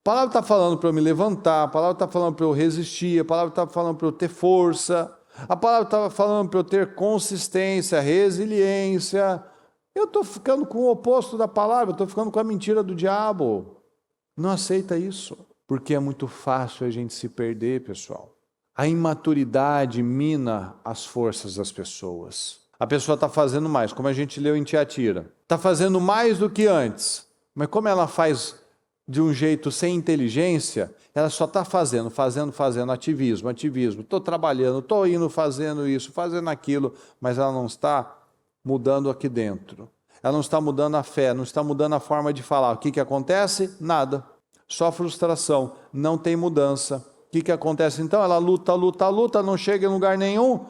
palavra está falando para eu me levantar, a palavra está falando para eu resistir, a palavra está falando para eu ter força, a palavra está falando para eu ter consistência, resiliência. Eu estou ficando com o oposto da palavra, eu estou ficando com a mentira do diabo. Não aceita isso, porque é muito fácil a gente se perder, pessoal. A imaturidade mina as forças das pessoas. A pessoa está fazendo mais, como a gente leu em Tiatira. Está fazendo mais do que antes, mas como ela faz de um jeito sem inteligência, ela só está fazendo ativismo. Estou trabalhando, estou indo fazendo isso, fazendo aquilo, mas ela não está mudando aqui dentro. Ela não está mudando a fé, não está mudando a forma de falar. O que acontece? Nada. Só frustração, não tem mudança. O que acontece então? Ela luta, não chega em lugar nenhum.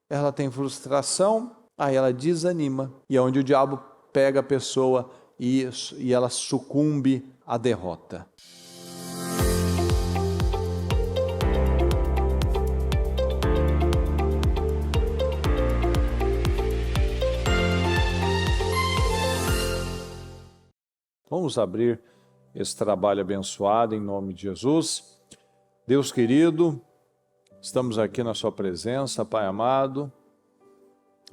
Ela tem frustração, aí ela desanima. E é onde o diabo pega a pessoa e ela sucumbe à derrota. Vamos abrir esse trabalho abençoado em nome de Jesus. Deus querido, estamos aqui na sua presença, Pai amado.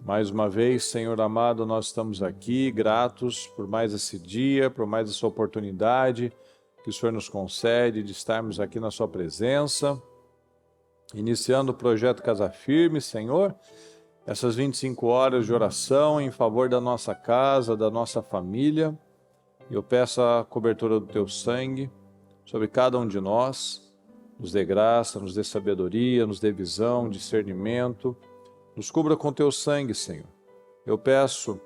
Mais uma vez, Senhor amado, nós estamos aqui gratos por mais esse dia, por mais essa oportunidade que o Senhor nos concede de estarmos aqui na sua presença, iniciando o projeto Casa Firme, Senhor, essas 25 horas de oração em favor da nossa casa, da nossa família. Eu peço a cobertura do Teu sangue sobre cada um de nós, nos dê graça, nos dê sabedoria, nos dê visão, discernimento, nos cubra com Teu sangue, Senhor. Eu peço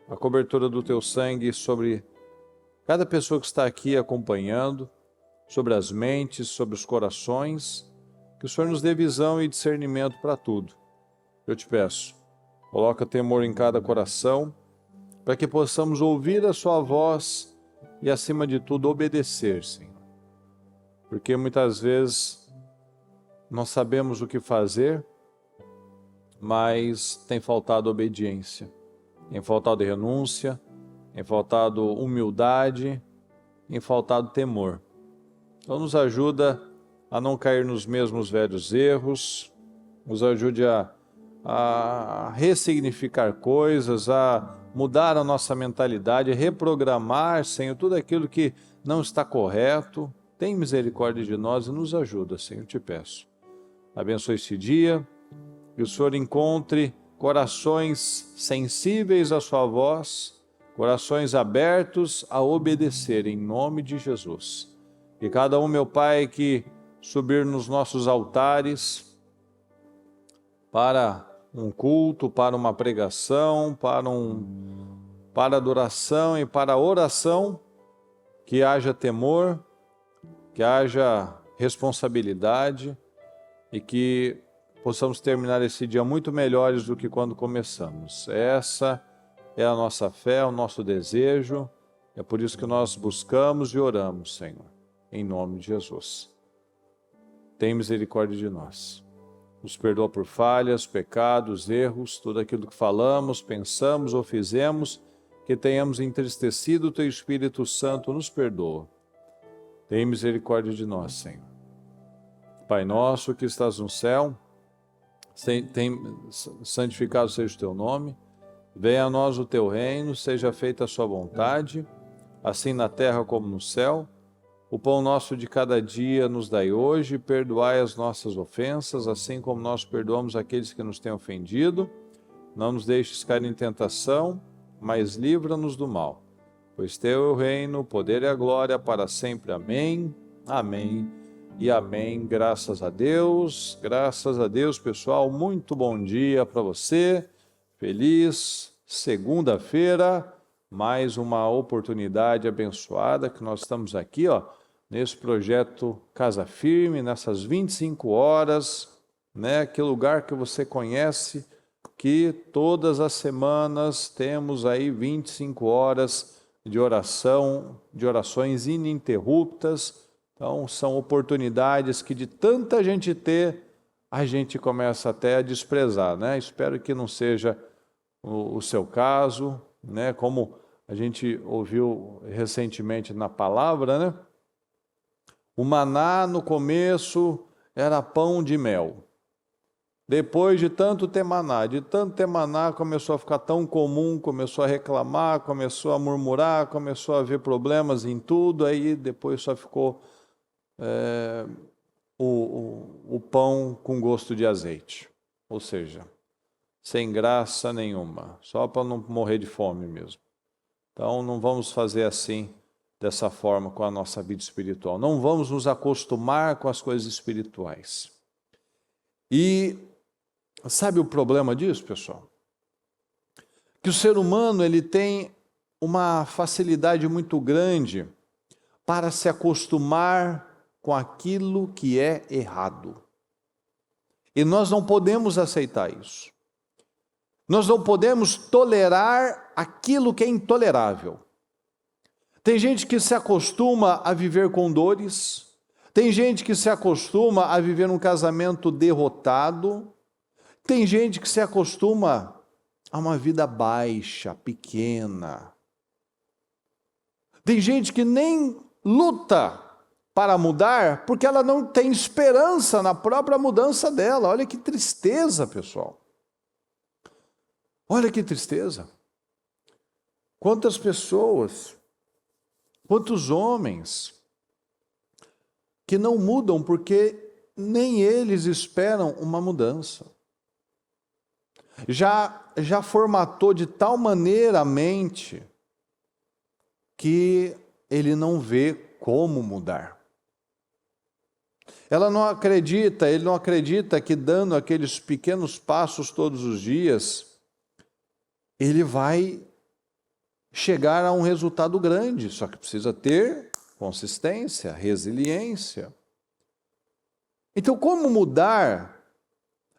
a cobertura do Teu sangue sobre cada pessoa que está aqui acompanhando, sobre as mentes, sobre os corações, que o Senhor nos dê visão e discernimento para tudo. Eu te peço, coloca temor em cada coração, para que possamos ouvir a sua voz e, acima de tudo, obedecer, Senhor. Porque muitas vezes nós sabemos o que fazer, mas tem faltado obediência, tem faltado renúncia, tem faltado humildade, tem faltado temor. Então nos ajuda a não cair nos mesmos velhos erros, nos ajude a ressignificar coisas, a mudar a nossa mentalidade, reprogramar, Senhor, tudo aquilo que não está correto. Tem misericórdia de nós e nos ajuda, Senhor, te peço. Abençoe esse dia, que o Senhor encontre corações sensíveis à sua voz, corações abertos a obedecer, em nome de Jesus. E cada um, meu Pai, que subir nos nossos altares para um culto, para uma pregação, para adoração e para oração, que haja temor, que haja responsabilidade e que possamos terminar esse dia muito melhores do que quando começamos. Essa é a nossa fé, o nosso desejo, é por isso que nós buscamos e oramos, Senhor, em nome de Jesus. Tem misericórdia de nós. Nos perdoa por falhas, pecados, erros, tudo aquilo que falamos, pensamos ou fizemos, que tenhamos entristecido o Teu Espírito Santo, nos perdoa. Tem misericórdia de nós, Senhor. Pai nosso que estás no céu, santificado seja o Teu nome, venha a nós o Teu reino, seja feita a Sua vontade, assim na terra como no céu. O pão nosso de cada dia nos dai hoje, perdoai as nossas ofensas, assim como nós perdoamos aqueles que nos têm ofendido. Não nos deixes cair em tentação, mas livra-nos do mal. Pois Teu é o reino, o poder e a glória para sempre. Amém, amém e amém. Graças a Deus, pessoal. Muito bom dia para você. Feliz segunda-feira. Mais uma oportunidade abençoada que nós estamos aqui, nesse projeto Casa Firme, nessas 25 horas, que lugar que você conhece, que todas as semanas temos aí 25 horas de oração, de orações ininterruptas. Então, são oportunidades que de tanta gente ter, a gente começa até a desprezar, Espero que não seja o seu caso, como a gente ouviu recentemente na palavra, O maná no começo era pão de mel. Depois de tanto ter maná, começou a ficar tão comum, começou a reclamar, começou a murmurar, começou a ver problemas em tudo, aí depois só ficou o pão com gosto de azeite. Ou seja, sem graça nenhuma, só para não morrer de fome mesmo. Então não vamos fazer assim, dessa forma com a nossa vida espiritual. Não vamos nos acostumar com as coisas espirituais. E sabe o problema disso, pessoal? Que o ser humano ele tem uma facilidade muito grande para se acostumar com aquilo que é errado. E nós não podemos aceitar isso. Nós não podemos tolerar aquilo que é intolerável. Tem gente que se acostuma a viver com dores, tem gente que se acostuma a viver um casamento derrotado, tem gente que se acostuma a uma vida baixa, pequena. Tem gente que nem luta para mudar porque ela não tem esperança na própria mudança dela. Olha que tristeza, pessoal. Olha que tristeza. Quantas pessoas, quantos homens que não mudam porque nem eles esperam uma mudança. Já formatou de tal maneira a mente que ele não vê como mudar. Ele não acredita que dando aqueles pequenos passos todos os dias, ele vai chegar a um resultado grande, só que precisa ter consistência, resiliência. Então, como mudar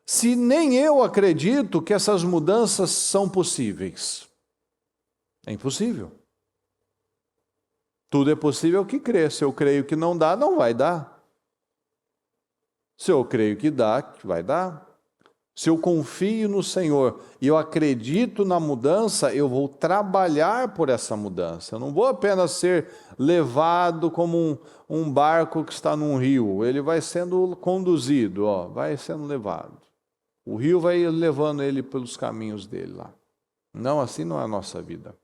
se nem eu acredito que essas mudanças são possíveis? É impossível. Tudo é possível que crê. Se eu creio que não dá, não vai dar. Se eu creio que dá, vai dar. Se eu confio no Senhor e eu acredito na mudança, eu vou trabalhar por essa mudança. Eu não vou apenas ser levado como um barco que está num rio. Ele vai sendo conduzido, vai sendo levado. O rio vai levando ele pelos caminhos dele lá. Não, assim não é a nossa vida.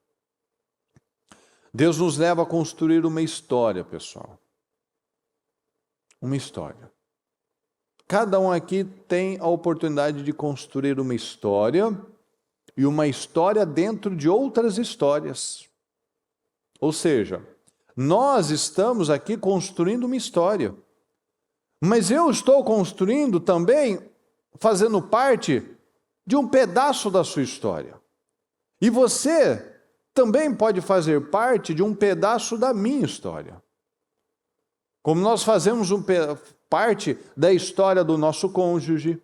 Deus nos leva a construir uma história, pessoal. Uma história. Cada um aqui tem a oportunidade de construir uma história e uma história dentro de outras histórias. Ou seja, nós estamos aqui construindo uma história, mas eu estou construindo também, fazendo parte de um pedaço da sua história. E você também pode fazer parte de um pedaço da minha história. Como nós fazemos parte da história do nosso cônjuge,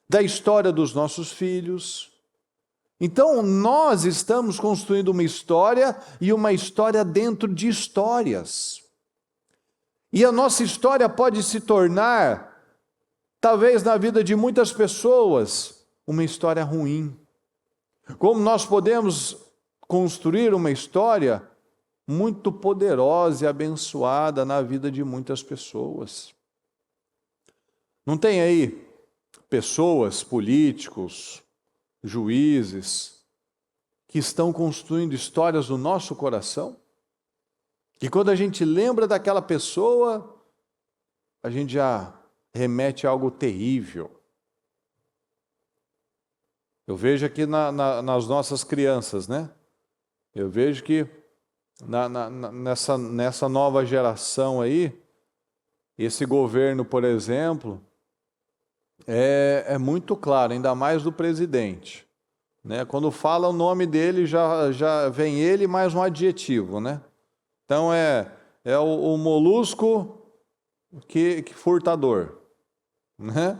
da história dos nossos filhos. Então, nós estamos construindo uma história e uma história dentro de histórias. E a nossa história pode se tornar, talvez na vida de muitas pessoas, uma história ruim. Como nós podemos construir uma história muito poderosa e abençoada na vida de muitas pessoas. Não tem aí pessoas, políticos, juízes, que estão construindo histórias no nosso coração? E quando a gente lembra daquela pessoa, a gente já remete a algo terrível. Eu vejo aqui nas nossas crianças, né? Eu vejo que nessa nova geração aí, esse governo, por exemplo, é muito claro, ainda mais do presidente, né? Quando fala o nome dele, já vem ele mais um adjetivo, né? Então é o molusco que furtador, né?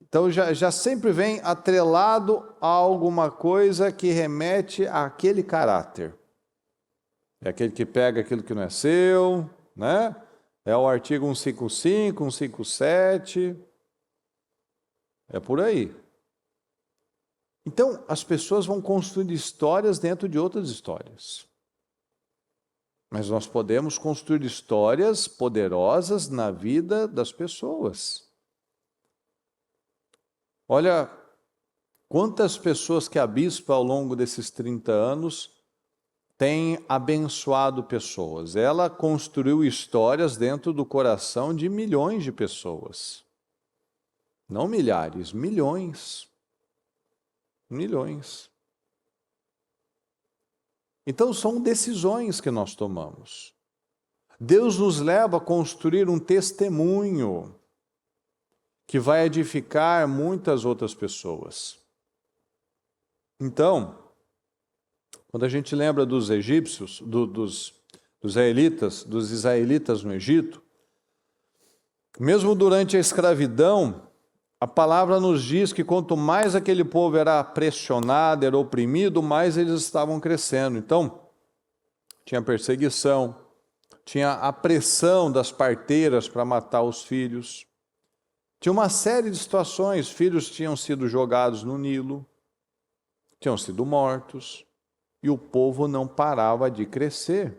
Então já sempre vem atrelado a alguma coisa que remete àquele caráter. É aquele que pega aquilo que não é seu, né? É o artigo 155, 157. É por aí. Então, as pessoas vão construindo histórias dentro de outras histórias. Mas nós podemos construir histórias poderosas na vida das pessoas. Olha quantas pessoas que a bispa, ao longo desses 30 anos, tem abençoado pessoas. Ela construiu histórias dentro do coração de milhões de pessoas. Não milhares, milhões. Milhões. Então são decisões que nós tomamos. Deus nos leva a construir um testemunho que vai edificar muitas outras pessoas. Então, quando a gente lembra dos egípcios, dos israelitas no Egito, mesmo durante a escravidão, a palavra nos diz que quanto mais aquele povo era pressionado, era oprimido, mais eles estavam crescendo. Então, tinha perseguição, tinha a pressão das parteiras para matar os filhos. Tinha uma série de situações, filhos tinham sido jogados no Nilo, tinham sido mortos, e o povo não parava de crescer.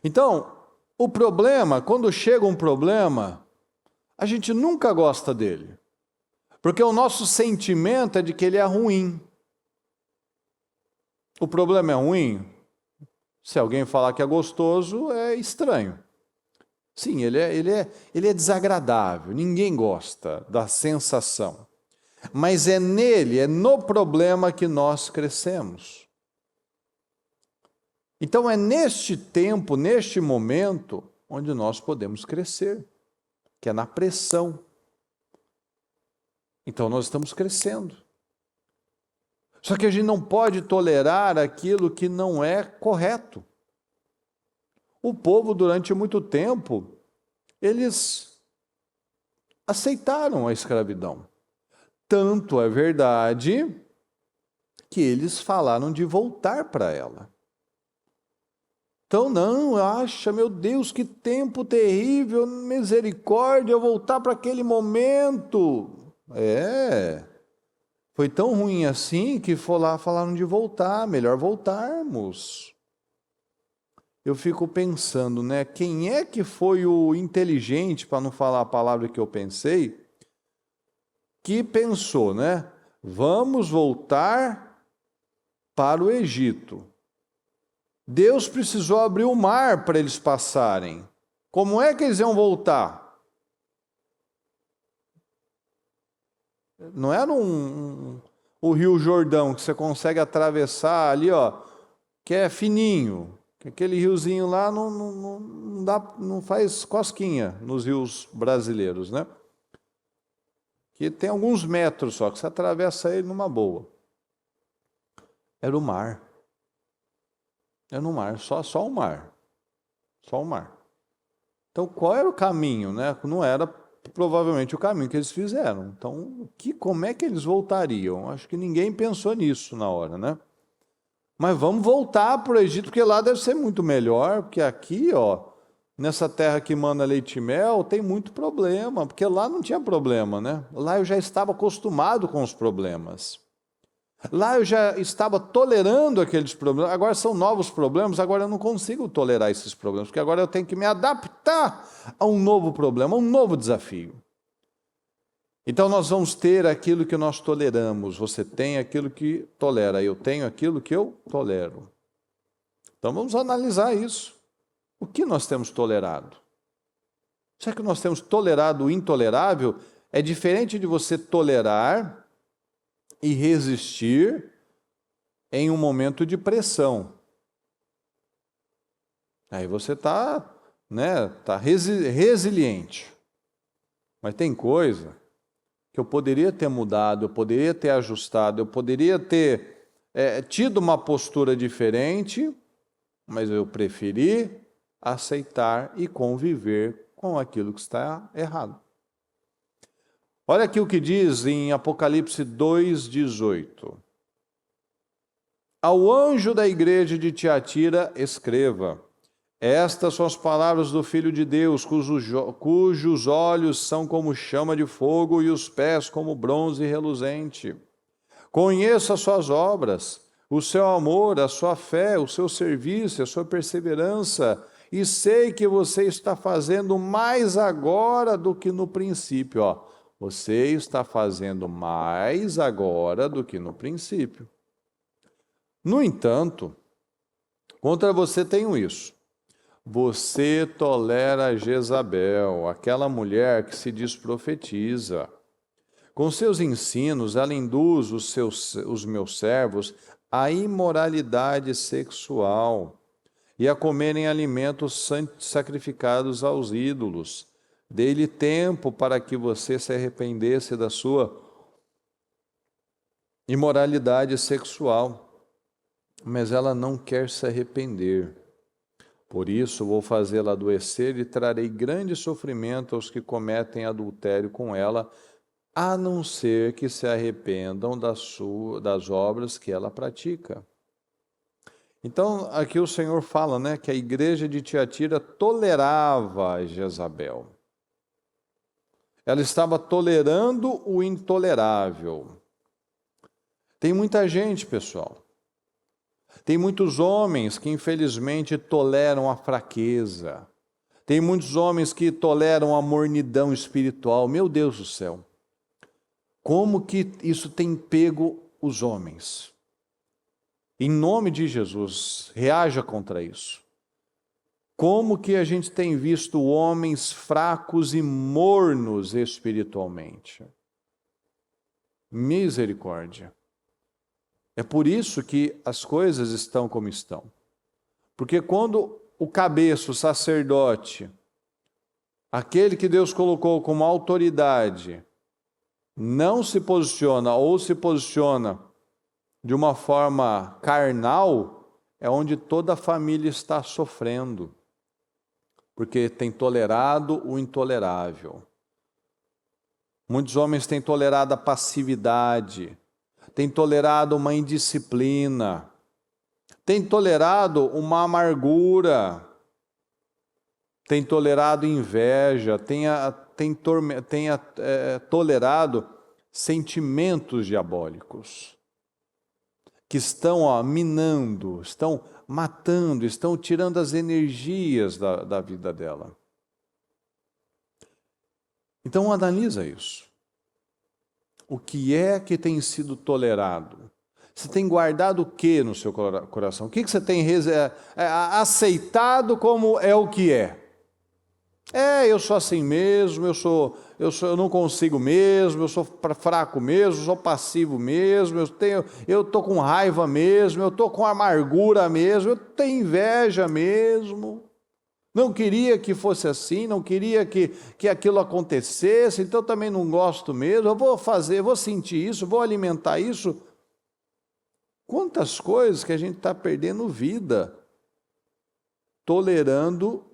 Então, o problema, quando chega um problema, a gente nunca gosta dele, porque o nosso sentimento é de que ele é ruim. O problema é ruim? Se alguém falar que é gostoso, é estranho. Sim, ele é desagradável, ninguém gosta da sensação. Mas é nele, é no problema que nós crescemos. Então é neste tempo, neste momento, onde nós podemos crescer, que é na pressão. Então nós estamos crescendo. Só que a gente não pode tolerar aquilo que não é correto. O povo, durante muito tempo, eles aceitaram a escravidão. Tanto é verdade que eles falaram de voltar para ela. Então não, acha, meu Deus, que tempo terrível, misericórdia, voltar para aquele momento. Foi tão ruim assim que falaram de voltar, melhor voltarmos. Eu fico pensando, né, quem é que foi o inteligente, para não falar a palavra que eu pensei, que pensou, né, vamos voltar para o Egito. Deus precisou abrir o mar para eles passarem. Como é que eles iam voltar? Não era o Rio Jordão que você consegue atravessar ali, ó, que é fininho. Aquele riozinho lá não faz cosquinha nos rios brasileiros, né? Que tem alguns metros só, que você atravessa ele numa boa. Era o mar. Era no mar, só o mar. Só o mar. Então, qual era o caminho, né? Não era provavelmente o caminho que eles fizeram. Então, como é que eles voltariam? Acho que ninguém pensou nisso na hora, né? Mas vamos voltar para o Egito, porque lá deve ser muito melhor, porque aqui, ó, nessa terra que manda leite e mel, tem muito problema, porque lá não tinha problema, né? Lá eu já estava acostumado com os problemas. Lá eu já estava tolerando aqueles problemas, agora são novos problemas, agora eu não consigo tolerar esses problemas, porque agora eu tenho que me adaptar a um novo problema, a um novo desafio. Então nós vamos ter aquilo que nós toleramos, você tem aquilo que tolera, eu tenho aquilo que eu tolero. Então vamos analisar isso. O que nós temos tolerado? Será que nós temos tolerado o intolerável? É diferente de você tolerar e resistir em um momento de pressão. Aí você está, né, resiliente. Mas tem coisa que eu poderia ter mudado, eu poderia ter ajustado, eu poderia ter tido uma postura diferente, mas eu preferi aceitar e conviver com aquilo que está errado. Olha aqui o que diz em Apocalipse 2,18. Ao anjo da igreja de Tiatira, escreva: estas são as palavras do Filho de Deus, cujos olhos são como chama de fogo e os pés como bronze reluzente. Conheço as suas obras, o seu amor, a sua fé, o seu serviço, a sua perseverança, e sei que você está fazendo mais agora do que no princípio. Ó, você está fazendo mais agora do que no princípio. No entanto, contra você tenho isso. Você tolera Jezabel, aquela mulher que se diz profetiza. Com seus ensinos, ela induz os meus servos à imoralidade sexual e a comerem alimentos sacrificados aos ídolos. Dei-lhe tempo para que você se arrependesse da sua imoralidade sexual, mas ela não quer se arrepender. Por isso vou fazê-la adoecer e trarei grande sofrimento aos que cometem adultério com ela, a não ser que se arrependam das obras que ela pratica. Então, aqui o Senhor fala, né, que a igreja de Tiatira tolerava Jezabel. Ela estava tolerando o intolerável. Tem muita gente, pessoal. Tem muitos homens que, infelizmente, toleram a fraqueza. Tem muitos homens que toleram a mornidão espiritual. Meu Deus do céu! Como que isso tem pego os homens? Em nome de Jesus, reaja contra isso. Como que a gente tem visto homens fracos e mornos espiritualmente? Misericórdia. É por isso que as coisas estão como estão. Porque quando o cabeça, o sacerdote, aquele que Deus colocou como autoridade, não se posiciona ou se posiciona de uma forma carnal, é onde toda a família está sofrendo. Porque tem tolerado o intolerável. Muitos homens têm tolerado a passividade, têm tolerado uma indisciplina, têm tolerado uma amargura, têm tolerado inveja, têm tolerado sentimentos diabólicos, que estão minando, estão matando, estão tirando as energias da vida dela. Então analisa isso. O que é que tem sido tolerado? Você tem guardado o que no seu coração? O que você tem aceitado como é o que é? Eu sou assim mesmo, eu não consigo mesmo, eu sou fraco mesmo, eu sou passivo mesmo, eu estou com raiva mesmo, eu estou com amargura mesmo, eu tenho inveja mesmo. Não queria que fosse assim, não queria que aquilo acontecesse, então também não gosto mesmo, eu vou sentir isso, vou alimentar isso. Quantas coisas que a gente está perdendo vida, tolerando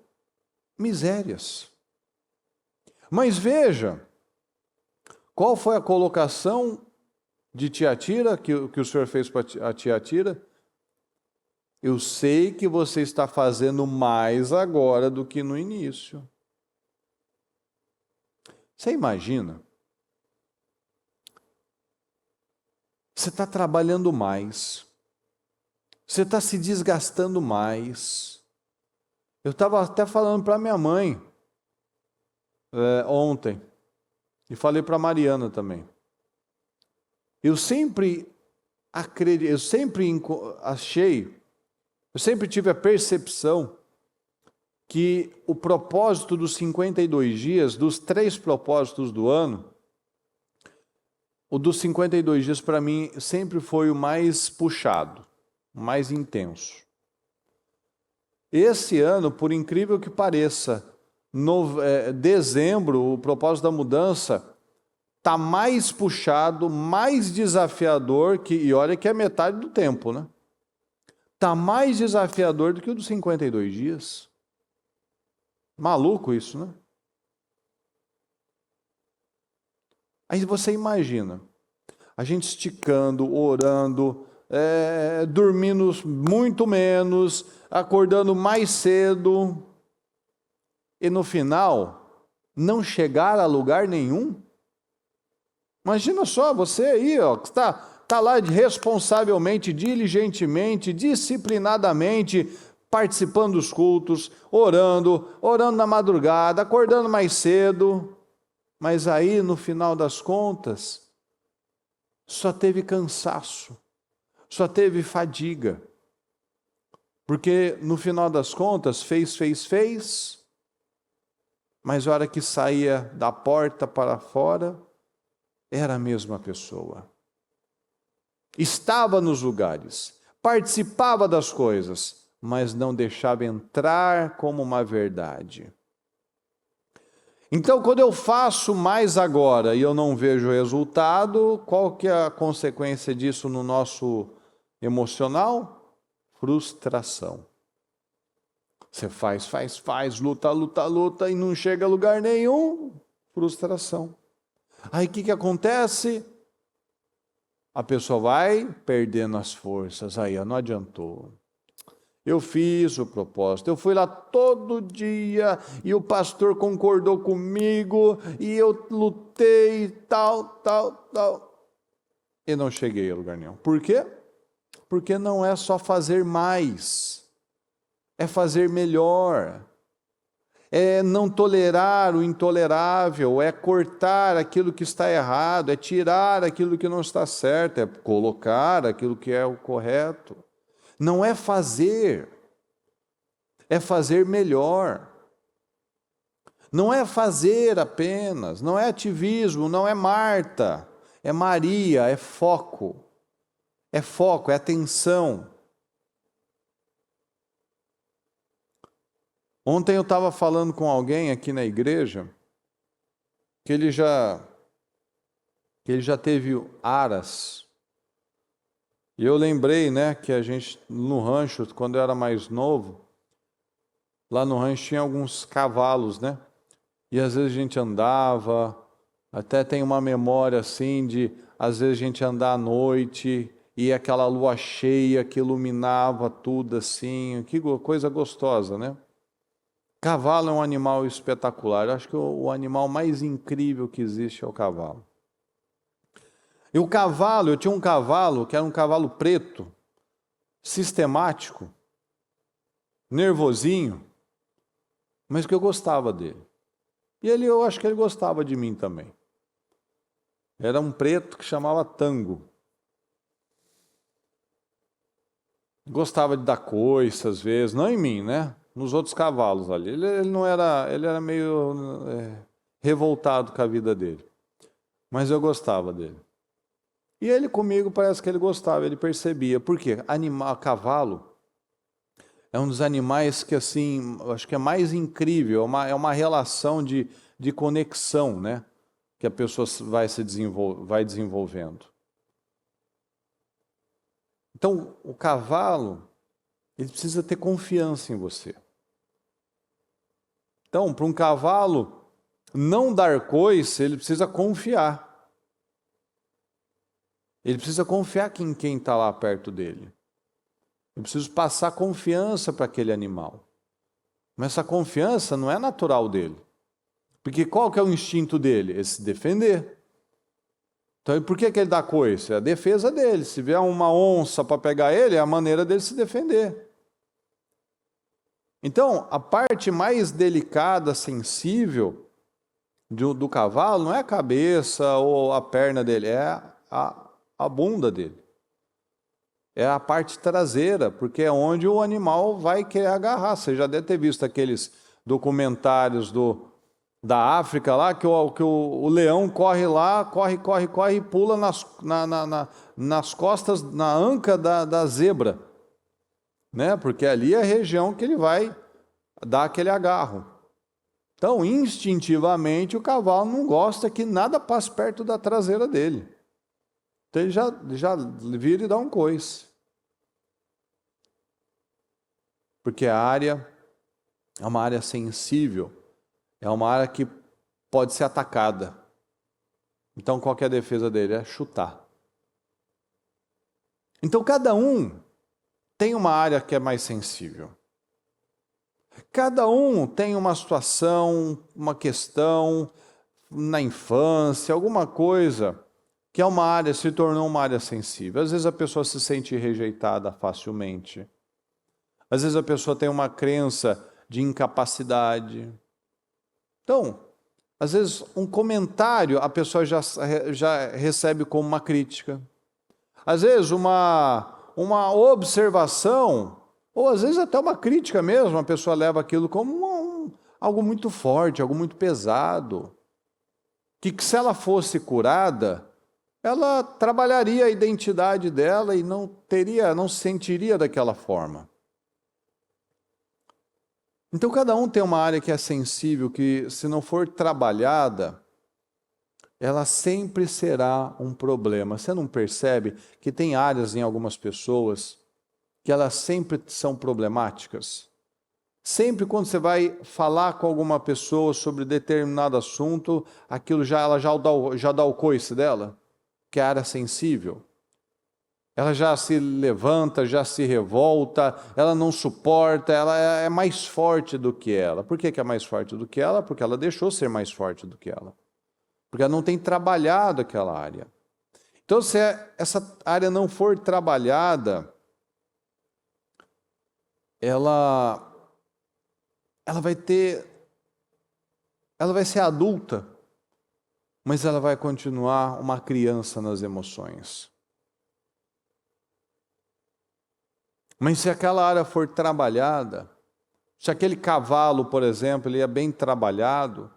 misérias. Mas veja, qual foi a colocação de Tiatira, que o Senhor fez para a Tiatira? Eu sei que você está fazendo mais agora do que no início. Você imagina? Você está trabalhando mais. Você está se desgastando mais. Eu estava até falando para minha mãe ontem. E falei para a Mariana também. Eu sempre tive a percepção que o propósito dos 52 dias, dos 3 propósitos do ano, o dos 52 dias para mim sempre foi o mais puxado, o mais intenso. Esse ano, por incrível que pareça, dezembro, o propósito da mudança, está mais puxado, mais desafiador, e olha que é metade do tempo, né? Está mais desafiador do que o dos 52 dias. Maluco isso, né? Aí você imagina, a gente esticando, orando, dormindo muito menos, acordando mais cedo, e no final, não chegar a lugar nenhum. Imagina só, você aí, ó, que está está lá responsavelmente, diligentemente, disciplinadamente, participando dos cultos, orando na madrugada, acordando mais cedo, mas aí, no final das contas, só teve cansaço, só teve fadiga, porque no final das contas, fez, mas a hora que saía da porta para fora, era a mesma pessoa. Estava nos lugares, participava das coisas, mas não deixava entrar como uma verdade. Então, quando eu faço mais agora e eu não vejo resultado, qual que é a consequência disso no nosso emocional? Frustração. Você faz, luta e não chega a lugar nenhum, frustração. Aí o que acontece? A pessoa vai perdendo as forças, aí não adiantou. Eu fiz o propósito, eu fui lá todo dia e o pastor concordou comigo e eu lutei e tal. E não cheguei a lugar nenhum. Por quê? Porque não é só fazer mais, é fazer melhor. É não tolerar o intolerável, é cortar aquilo que está errado, é tirar aquilo que não está certo, é colocar aquilo que é o correto. Não é fazer melhor. Não é fazer apenas, não é ativismo, não é Marta, é Maria, é foco, é atenção. Ontem eu estava falando com alguém aqui na igreja que ele já teve aras. E eu lembrei, que a gente, no rancho, quando eu era mais novo, lá no rancho tinha alguns cavalos, E às vezes a gente andava, até tem uma memória assim de, às vezes a gente andar à noite, e aquela lua cheia que iluminava tudo assim, que coisa gostosa, Cavalo é um animal espetacular. Eu acho que o animal mais incrível que existe é o cavalo. E o cavalo, eu tinha um cavalo que era um cavalo preto, sistemático, nervosinho, mas que eu gostava dele. E eu acho que ele gostava de mim também. Era um preto que chamava Tango. Gostava de dar coice às vezes, não em mim, nos outros cavalos ali. Ele não era, ele era meio revoltado com a vida dele. Mas eu gostava dele. E ele comigo parece que ele gostava, ele percebia. Por quê? Cavalo é um dos animais que, assim, acho que é mais incrível, é uma relação de conexão, que a pessoa vai desenvolvendo. Então, o cavalo, ele precisa ter confiança em você. Então, para um cavalo não dar coice, ele precisa confiar. Ele precisa confiar em quem está lá perto dele. Eu preciso passar confiança para aquele animal. Mas essa confiança não é natural dele. Porque qual que é o instinto dele? É se defender. Então, por que ele dá coice? É a defesa dele. Se vier uma onça para pegar ele, é a maneira dele se defender. Então, a parte mais delicada, sensível do cavalo não é a cabeça ou a perna dele, é a bunda dele. É a parte traseira, porque é onde o animal vai querer agarrar. Você já deve ter visto aqueles documentários da África lá, que o leão corre lá, corre e pula nas costas, na anca da zebra. Porque ali é a região que ele vai dar aquele agarro. Então, instintivamente, o cavalo não gosta que nada passe perto da traseira dele. Então, ele já vira e dá um coice. Porque a área é uma área sensível, é uma área que pode ser atacada. Então, qual que é a defesa dele? É chutar. Então, cada um tem uma área que é mais sensível. Cada um tem uma situação, uma questão na infância, alguma coisa que é uma área, se tornou uma área sensível. Às vezes a pessoa se sente rejeitada facilmente. Às vezes a pessoa tem uma crença de incapacidade. Então, às vezes um comentário a pessoa já recebe como uma crítica. Às vezes uma observação, ou às vezes até uma crítica mesmo, a pessoa leva aquilo como algo muito forte, algo muito pesado. Que se ela fosse curada, ela trabalharia a identidade dela e não se sentiria daquela forma. Então cada um tem uma área que é sensível, que se não for trabalhada, ela sempre será um problema. Você não percebe que tem áreas em algumas pessoas que elas sempre são problemáticas? Sempre quando você vai falar com alguma pessoa sobre determinado assunto, aquilo ela já dá o coice dela, que é a área sensível. Ela já se levanta, já se revolta, ela não suporta, ela é mais forte do que ela. Por que é mais forte do que ela? Porque ela deixou ser mais forte do que ela. Porque ela não tem trabalhado aquela área. Então, se essa área não for trabalhada, ela vai ser adulta, mas ela vai continuar uma criança nas emoções. Mas se aquela área for trabalhada, se aquele cavalo, por exemplo, ele é bem trabalhado,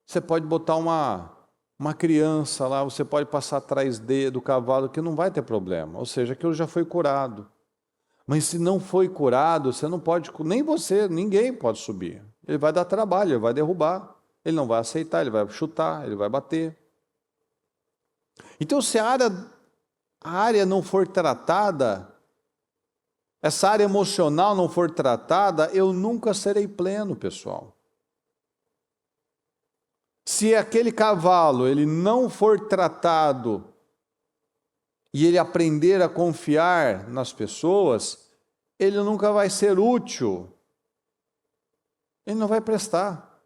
você pode botar uma criança lá, você pode passar atrás do cavalo, que não vai ter problema. Ou seja, aquilo já foi curado. Mas se não foi curado, você não pode, nem você, ninguém pode subir. Ele vai dar trabalho, ele vai derrubar, ele não vai aceitar, ele vai chutar, ele vai bater. Então, se a área não for tratada, essa área emocional não for tratada, eu nunca serei pleno, pessoal. Se aquele cavalo ele não for tratado e ele aprender a confiar nas pessoas, ele nunca vai ser útil. Ele não vai prestar.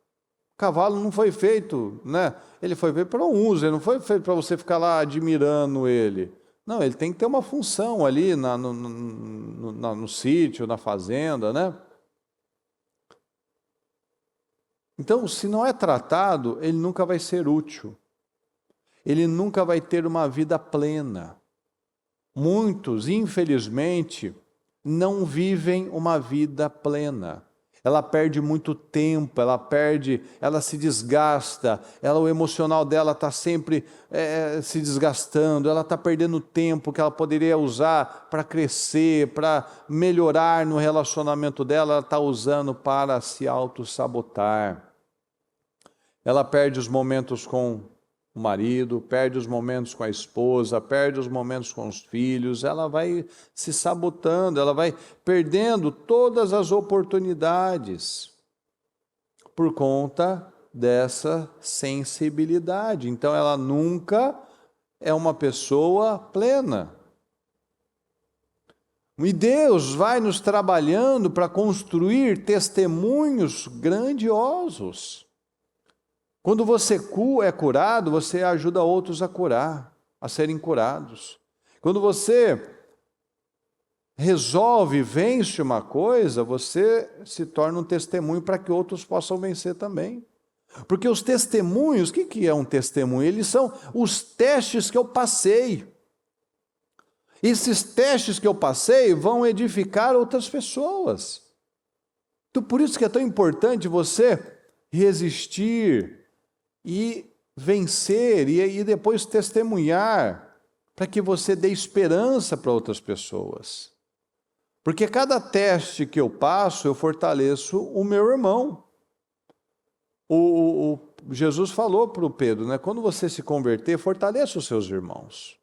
O cavalo não foi feito, né? Ele foi feito para um uso, ele não foi feito para você ficar lá admirando ele. Não, ele tem que ter uma função ali no sítio, na fazenda, né? Então, se não é tratado, ele nunca vai ser útil. Ele nunca vai ter uma vida plena. Muitos, infelizmente, não vivem uma vida plena. Ela perde muito tempo, ela se desgasta, o emocional dela está sempre se desgastando, ela está perdendo tempo que ela poderia usar para crescer, para melhorar no relacionamento dela, ela está usando para se auto-sabotar. Ela perde os momentos com o marido, perde os momentos com a esposa, perde os momentos com os filhos, ela vai se sabotando, ela vai perdendo todas as oportunidades por conta dessa sensibilidade. Então ela nunca é uma pessoa plena. E Deus vai nos trabalhando para construir testemunhos grandiosos. Quando você é curado, você ajuda outros a curar, a serem curados. Quando você resolve, vence uma coisa, você se torna um testemunho para que outros possam vencer também. Porque os testemunhos, o que é um testemunho? Eles são os testes que eu passei. Esses testes que eu passei vão edificar outras pessoas. Então, por isso que é tão importante você resistir e vencer e depois testemunhar para que você dê esperança para outras pessoas. Porque cada teste que eu passo, eu fortaleço o meu irmão. Jesus falou para o Pedro, né? Quando você se converter, fortaleça os seus irmãos.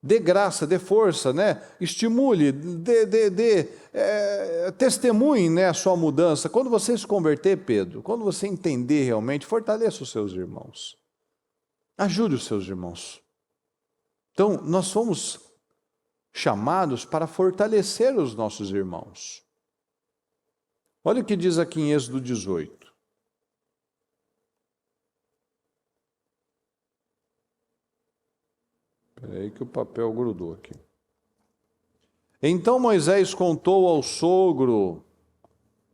Dê graça, dê força, né? Estimule, testemunhe, né, a sua mudança. Quando você se converter, Pedro, quando você entender realmente, fortaleça os seus irmãos. Ajude os seus irmãos. Então, nós somos chamados para fortalecer os nossos irmãos. Olha o que diz aqui em Êxodo 18. É aí que o papel grudou aqui. Então Moisés contou ao sogro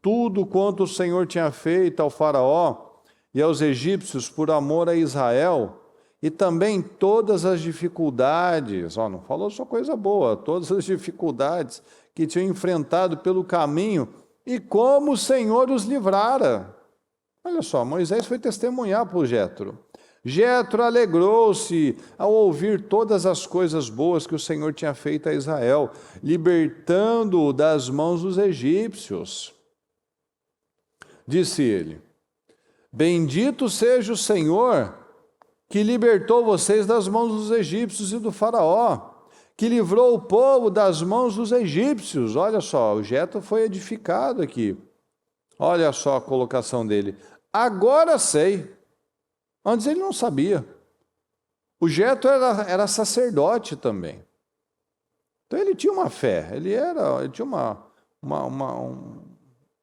tudo quanto o Senhor tinha feito ao faraó e aos egípcios por amor a Israel, e também todas as dificuldades, não falou só coisa boa, todas as dificuldades que tinham enfrentado pelo caminho e como o Senhor os livrara. Olha só, Moisés foi testemunhar para o Jetro. Jetro alegrou-se ao ouvir todas as coisas boas que o Senhor tinha feito a Israel, libertando-o das mãos dos egípcios. Disse ele: bendito seja o Senhor, que libertou vocês das mãos dos egípcios e do faraó, que livrou o povo das mãos dos egípcios. Olha só, o Jetro foi edificado aqui. Olha só a colocação dele. Agora sei. Antes ele não sabia. O Jetro era sacerdote também. Então ele tinha uma fé, ele tinha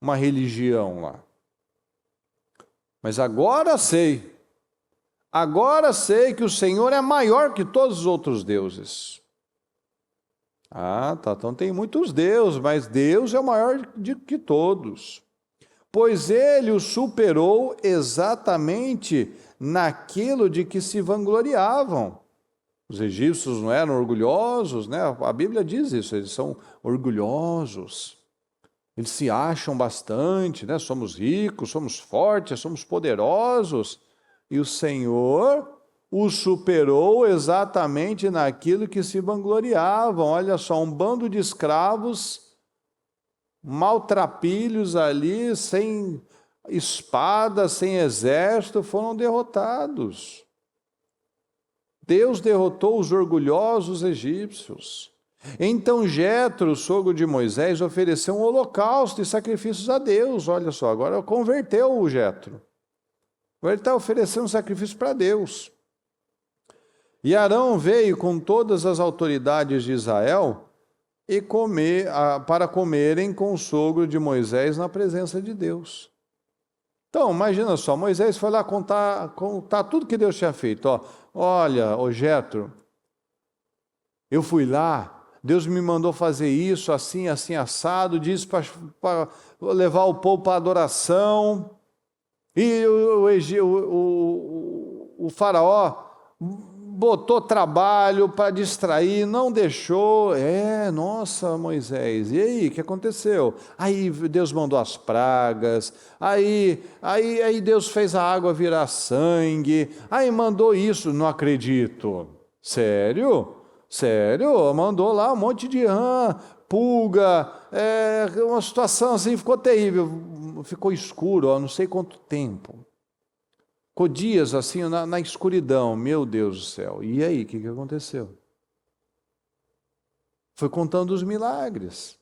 uma religião lá. Mas agora sei que o Senhor é maior que todos os outros deuses. Então tem muitos deuses, mas Deus é o maior que todos. Pois ele o superou exatamente naquilo de que se vangloriavam. Os egípcios não eram orgulhosos, né? A Bíblia diz isso, eles são orgulhosos. Eles se acham bastante, né? Somos ricos, somos fortes, somos poderosos. E o Senhor os superou exatamente naquilo que se vangloriavam. Olha só, um bando de escravos maltrapilhos ali, sem espada, sem exército, foram derrotados. Deus derrotou os orgulhosos egípcios. Então Jetro, sogro de Moisés, ofereceu um holocausto e sacrifícios a Deus. Olha só, agora converteu o Jetro. Agora ele está oferecendo um sacrifício para Deus. E Arão veio com todas as autoridades de Israel para comerem com o sogro de Moisés na presença de Deus. Então, imagina só, Moisés foi lá contar tudo que Deus tinha feito. Olha, Jetro, eu fui lá, Deus me mandou fazer isso, assim, assim, assado, disse para levar o povo para a adoração, e o faraó botou trabalho para distrair, não deixou. Nossa, Moisés, e aí, o que aconteceu? Aí Deus mandou as pragas, aí Deus fez a água virar sangue, aí mandou isso, não acredito. Sério? Mandou lá um monte de rã, pulga, uma situação assim, ficou terrível, ficou escuro, não sei quanto tempo. Ficou dias assim na escuridão, meu Deus do céu. E aí, o que aconteceu? Foi contando os milagres.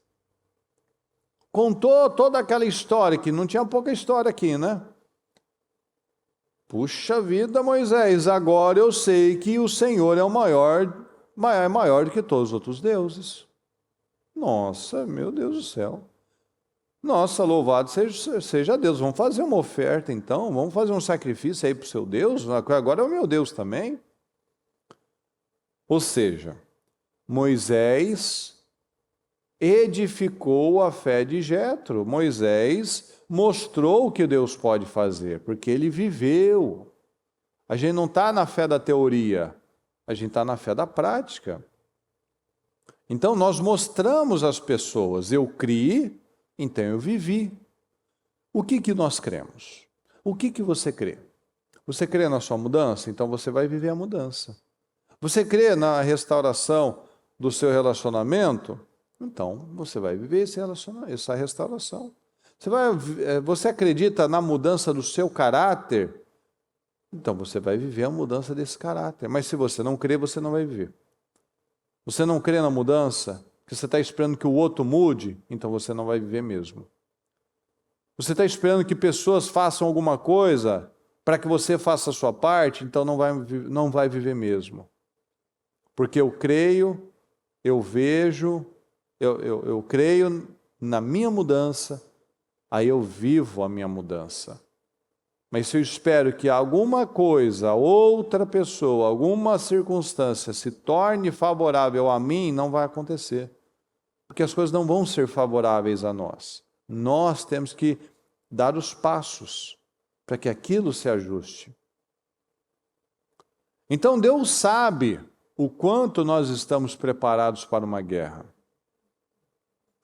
Contou toda aquela história, que não tinha pouca história aqui, né? Puxa vida, Moisés, agora eu sei que o Senhor é o maior do que todos os outros deuses. Nossa, meu Deus do céu. Nossa, louvado seja Deus. Vamos fazer uma oferta então, vamos fazer um sacrifício aí para o seu Deus, agora é o meu Deus também. Ou seja, Moisés edificou a fé de Jetro. Moisés mostrou o que Deus pode fazer, porque ele viveu. A gente não está na fé da teoria, a gente está na fé da prática. Então nós mostramos às pessoas, eu criei, então eu vivi. O que nós cremos? O que você crê? Você crê na sua mudança? Então você vai viver a mudança. Você crê na restauração do seu relacionamento? Então você vai viver essa restauração. Você acredita na mudança do seu caráter? Então você vai viver a mudança desse caráter. Mas se você não crê, você não vai viver. Você não crê na mudança? Que você está esperando que o outro mude, então você não vai viver mesmo. Você está esperando que pessoas façam alguma coisa para que você faça a sua parte, então não vai viver mesmo. Porque eu creio, eu vejo, eu creio na minha mudança, aí eu vivo a minha mudança. Mas se eu espero que alguma coisa, outra pessoa, alguma circunstância se torne favorável a mim, não vai acontecer. Porque as coisas não vão ser favoráveis a nós. Nós temos que dar os passos para que aquilo se ajuste. Então Deus sabe o quanto nós estamos preparados para uma guerra.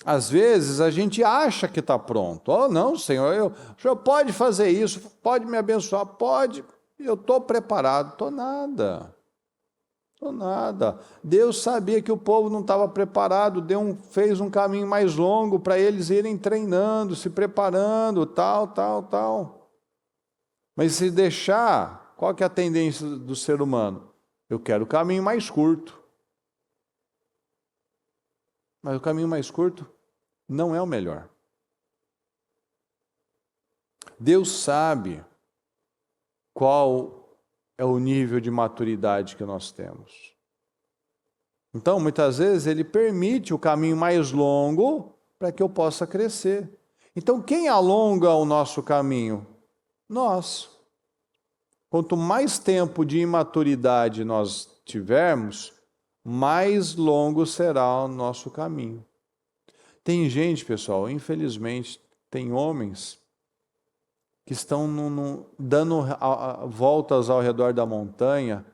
Às vezes a gente acha que está pronto. Oh, não, Senhor, o Senhor pode fazer isso, pode me abençoar, pode. Eu estou preparado. Estou nada. Estou nada. Deus sabia que o povo não estava preparado, fez um caminho mais longo para eles irem treinando, se preparando, tal. Mas se deixar, qual que é a tendência do ser humano? Eu quero o caminho mais curto. Mas o caminho mais curto não é o melhor. Deus sabe qual é o nível de maturidade que nós temos. Então, muitas vezes, Ele permite o caminho mais longo para que eu possa crescer. Então, quem alonga o nosso caminho? Nós. Quanto mais tempo de imaturidade nós tivermos, mais longo será o nosso caminho. Tem gente, pessoal, infelizmente, tem homens que estão dando voltas ao redor da montanha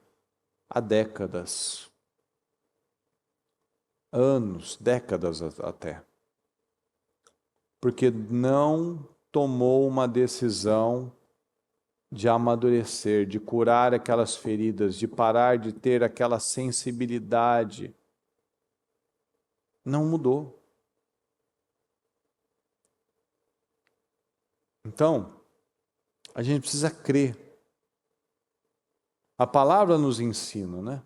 há décadas. Anos, décadas até. Porque não tomou uma decisão de amadurecer, de curar aquelas feridas, de parar de ter aquela sensibilidade. Não mudou. Então, a gente precisa crer. A palavra nos ensina, né?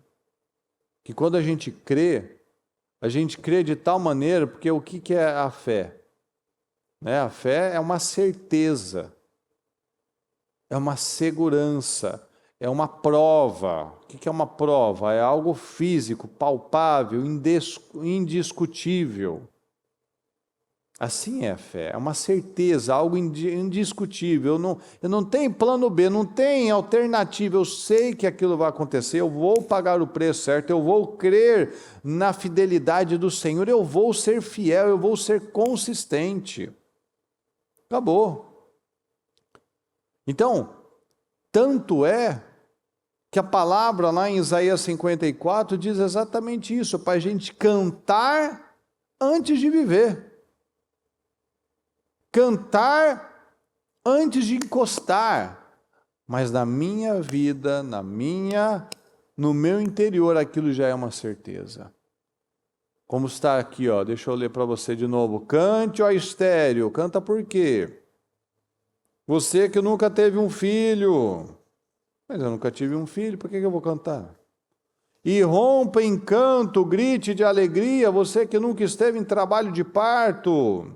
Que quando a gente crê de tal maneira, porque o que é a fé? A fé é uma certeza. É uma segurança, é uma prova. O que é uma prova? É algo físico, palpável, indiscutível. Assim é a fé, é uma certeza, algo indiscutível. Eu não tenho plano B, não tem alternativa. Eu sei que aquilo vai acontecer, eu vou pagar o preço certo, eu vou crer na fidelidade do Senhor, eu vou ser fiel, eu vou ser consistente. Acabou. Então, tanto é que a palavra lá em Isaías 54 diz exatamente isso, para a gente cantar antes de viver. Cantar antes de encostar. Mas na minha vida, no meu interior, aquilo já é uma certeza. Como está aqui, deixa eu ler para você de novo. Cante, ó estéreo. Canta por quê? Você que nunca teve um filho. Mas eu nunca tive um filho, por que eu vou cantar? E rompa em canto, grite de alegria, você que nunca esteve em trabalho de parto.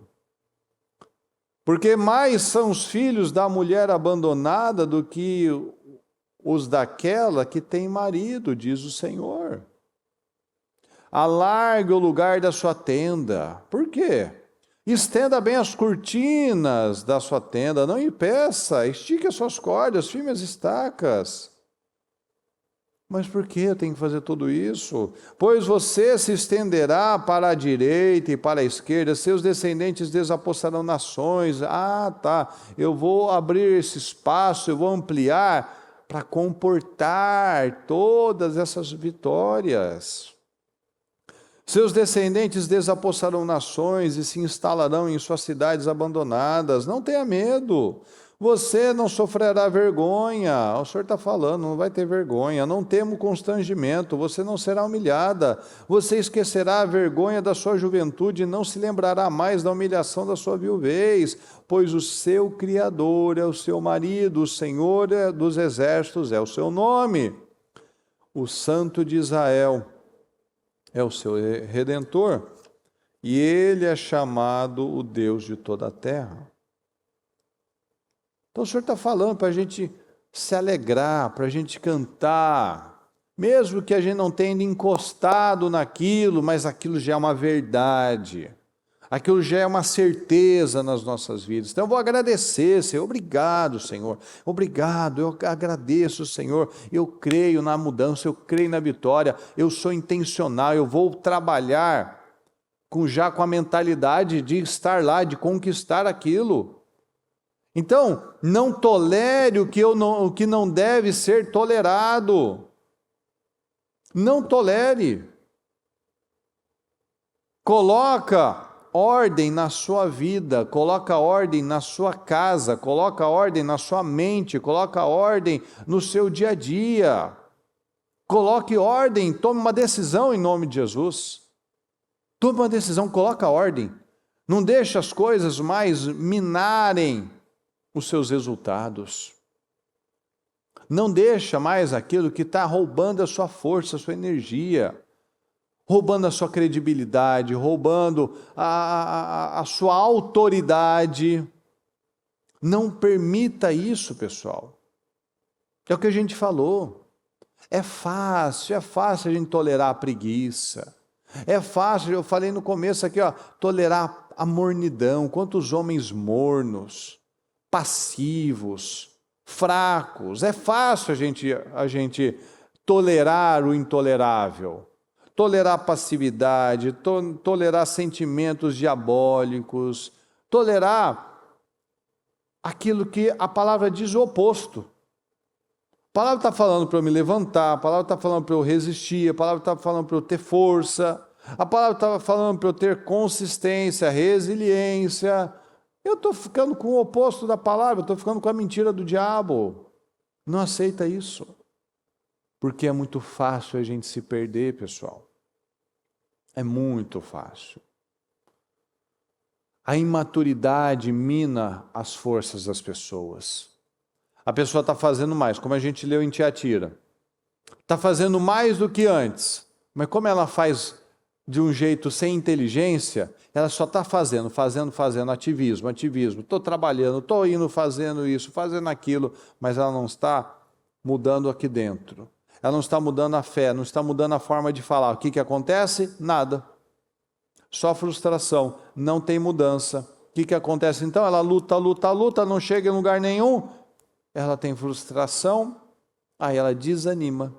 Porque mais são os filhos da mulher abandonada do que os daquela que tem marido, diz o Senhor. Alargue o lugar da sua tenda. Por quê? Estenda bem as cortinas da sua tenda, não impeça, estique as suas cordas, firme as estacas. Mas por que eu tenho que fazer tudo isso? Pois você se estenderá para a direita e para a esquerda, seus descendentes desapossarão nações. Eu vou abrir esse espaço, eu vou ampliar para comportar todas essas vitórias. Seus descendentes desapossarão nações e se instalarão em suas cidades abandonadas. Não tenha medo. Você não sofrerá vergonha. O Senhor está falando, não vai ter vergonha. Não temo constrangimento. Você não será humilhada. Você esquecerá a vergonha da sua juventude e não se lembrará mais da humilhação da sua viuvez, pois o seu Criador é o seu marido, o Senhor dos exércitos é o seu nome. O Santo de Israel é o seu Redentor, e Ele é chamado o Deus de toda a terra. Então o Senhor está falando para a gente se alegrar, para a gente cantar, mesmo que a gente não tenha encostado naquilo, mas aquilo já é uma verdade. Aquilo já é uma certeza nas nossas vidas. Então eu vou agradecer, Senhor. Obrigado, Senhor. Obrigado, eu agradeço, Senhor. Eu creio na mudança, eu creio na vitória. Eu sou intencional, eu vou trabalhar com a mentalidade de estar lá, de conquistar aquilo. Então, não tolere o que não deve ser tolerado. Não tolere. Coloca ordem na sua vida, coloca ordem na sua casa, coloca ordem na sua mente, coloca ordem no seu dia a dia. Coloque ordem, tome uma decisão em nome de Jesus. Tome uma decisão, coloca ordem. Não deixe as coisas mais minarem os seus resultados. Não deixa mais aquilo que está roubando a sua força, a sua energia, roubando a sua credibilidade, roubando a sua autoridade. Não permita isso, pessoal. É o que a gente falou. É fácil a gente tolerar a preguiça. É fácil, eu falei no começo aqui, tolerar a mornidão. Quantos homens mornos, passivos, fracos. É fácil a gente tolerar o intolerável. Tolerar passividade, tolerar sentimentos diabólicos, tolerar aquilo que a palavra diz o oposto. A palavra está falando para eu me levantar, a palavra está falando para eu resistir, a palavra está falando para eu ter força, a palavra está falando para eu ter consistência, resiliência. Eu estou ficando com o oposto da palavra, eu estou ficando com a mentira do diabo. Não aceita isso. Porque é muito fácil a gente se perder, pessoal. É muito fácil. A imaturidade mina as forças das pessoas. A pessoa está fazendo mais, como a gente leu em Tiatira. Está fazendo mais do que antes. Mas como ela faz de um jeito sem inteligência, ela só está fazendo ativismo. Estou trabalhando, estou indo fazendo isso, fazendo aquilo, mas ela não está mudando aqui dentro. Ela não está mudando a fé, não está mudando a forma de falar. O que acontece? Nada. Só frustração, não tem mudança. O que acontece então? Ela luta, não chega em lugar nenhum. Ela tem frustração, aí ela desanima.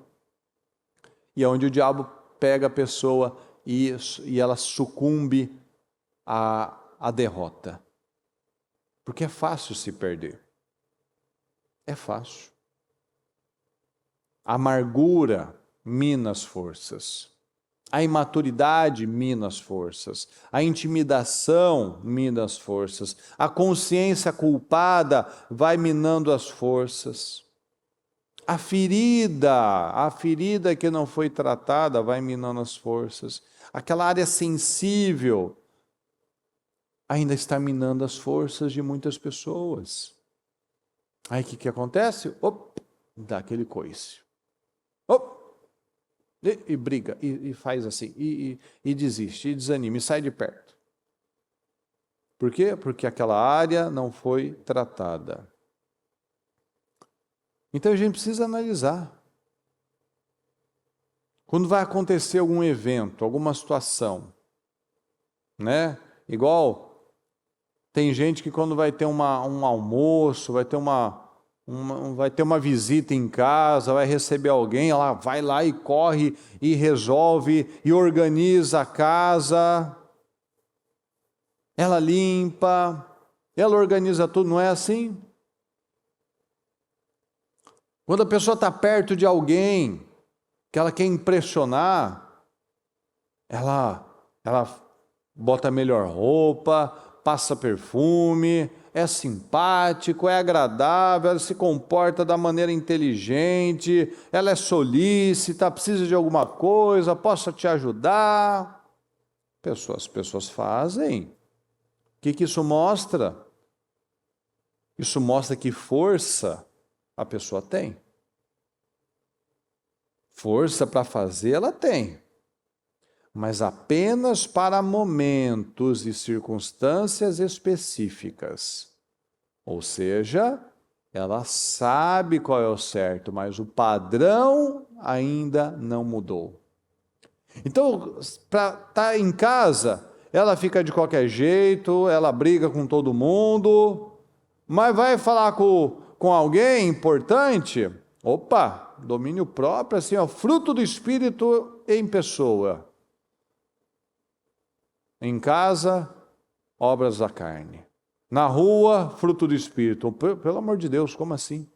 E é onde o diabo pega a pessoa e ela sucumbe à derrota. Porque é fácil se perder. É fácil. A amargura mina as forças. A imaturidade mina as forças. A intimidação mina as forças. A consciência culpada vai minando as forças. A ferida que não foi tratada vai minando as forças. Aquela área sensível ainda está minando as forças de muitas pessoas. Aí o que acontece? Dá aquele coice. E briga, e faz assim, e desiste, e desanima, e sai de perto. Por quê? Porque aquela área não foi tratada. Então a gente precisa analisar. Quando vai acontecer algum evento, alguma situação, né? Igual, tem gente que quando vai ter um almoço, vai ter uma visita em casa, vai receber alguém, ela vai lá e corre e resolve e organiza a casa, ela limpa, ela organiza tudo, não é assim? Quando a pessoa está perto de alguém que ela quer impressionar, ela bota a melhor roupa, passa perfume, é simpático, é agradável, ela se comporta da maneira inteligente, ela é solícita, precisa de alguma coisa, posso te ajudar. As pessoas fazem. O que isso mostra? Isso mostra que força a pessoa tem. Força para fazer ela tem. Mas apenas para momentos e circunstâncias específicas. Ou seja, ela sabe qual é o certo, mas o padrão ainda não mudou. Então, para estar em casa, ela fica de qualquer jeito, ela briga com todo mundo, mas vai falar com alguém importante, opa, domínio próprio, assim, ó, fruto do Espírito em pessoa. Em casa, obras da carne. Na rua, fruto do Espírito. Pelo amor de Deus, como assim?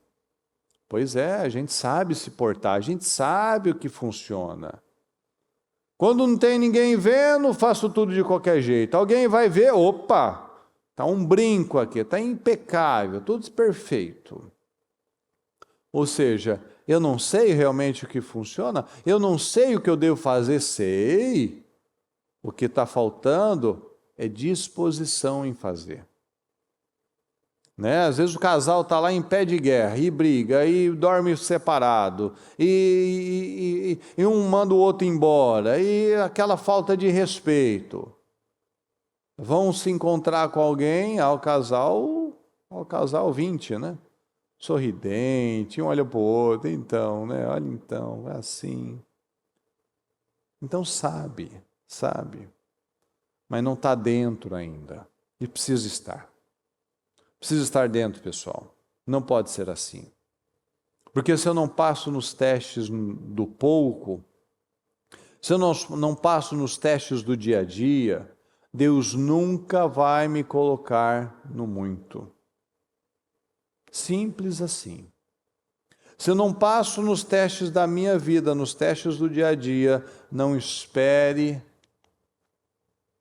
Pois é, a gente sabe se portar, a gente sabe o que funciona. Quando não tem ninguém vendo, faço tudo de qualquer jeito. Alguém vai ver, opa, está um brinco aqui, está impecável, tudo perfeito. Ou seja, eu não sei realmente o que funciona, eu não sei o que eu devo fazer, sei. O que está faltando é disposição em fazer. Né? Às vezes o casal está lá em pé de guerra, e briga, e dorme separado, e um manda o outro embora, e aquela falta de respeito. Vão se encontrar com alguém, ao casal 20, né? Sorridente, um olha para o outro, então, né? Olha então, é assim. Então sabe, mas não está dentro ainda, e precisa estar. Precisa estar dentro, pessoal. Não pode ser assim. Porque se eu não passo nos testes do pouco, se eu não passo nos testes do dia a dia, Deus nunca vai me colocar no muito. Simples assim. Se eu não passo nos testes da minha vida, nos testes do dia a dia, não espere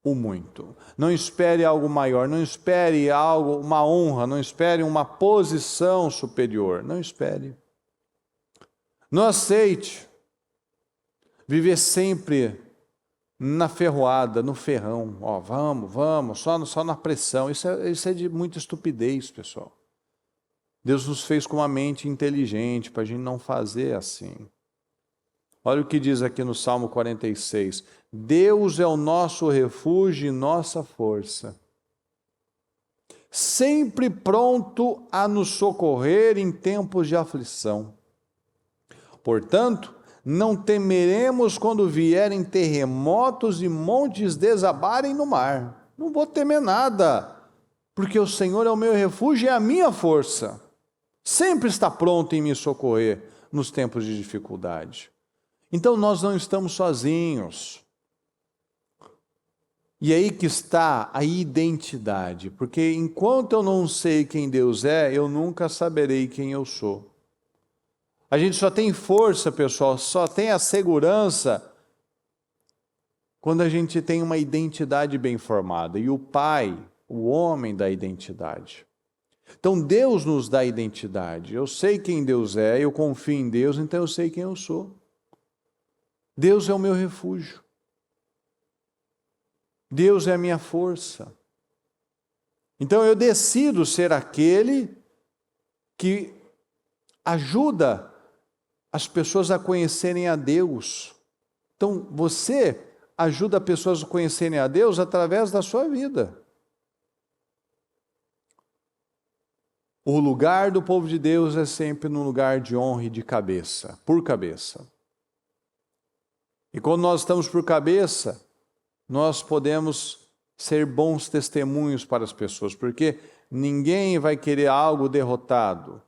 o muito. Não espere algo maior, não espere algo, uma honra, não espere uma posição superior, não espere. Não aceite viver sempre na ferroada, no ferrão, ó, vamos, só na pressão. Isso é de muita estupidez, pessoal. Deus nos fez com uma mente inteligente para a gente não fazer assim. Olha o que diz aqui no Salmo 46. Deus é o nosso refúgio e nossa força, sempre pronto a nos socorrer em tempos de aflição. Portanto, não temeremos quando vierem terremotos e montes desabarem no mar. Não vou temer nada, porque o Senhor é o meu refúgio e a minha força. Sempre está pronto em me socorrer nos tempos de dificuldade. Então nós não estamos sozinhos. E aí que está a identidade, porque enquanto eu não sei quem Deus é, eu nunca saberei quem eu sou. A gente só tem força, pessoal, só tem a segurança quando a gente tem uma identidade bem formada. E o Pai, o homem da identidade. Então Deus nos dá identidade. Eu sei quem Deus é, eu confio em Deus, então eu sei quem eu sou. Deus é o meu refúgio. Deus é a minha força. Então eu decido ser aquele que ajuda as pessoas a conhecerem a Deus. Então você ajuda as pessoas a conhecerem a Deus através da sua vida. O lugar do povo de Deus é sempre num lugar de honra e de cabeça, por cabeça. E quando nós estamos por cabeça, nós podemos ser bons testemunhos para as pessoas, porque ninguém vai querer algo derrotado.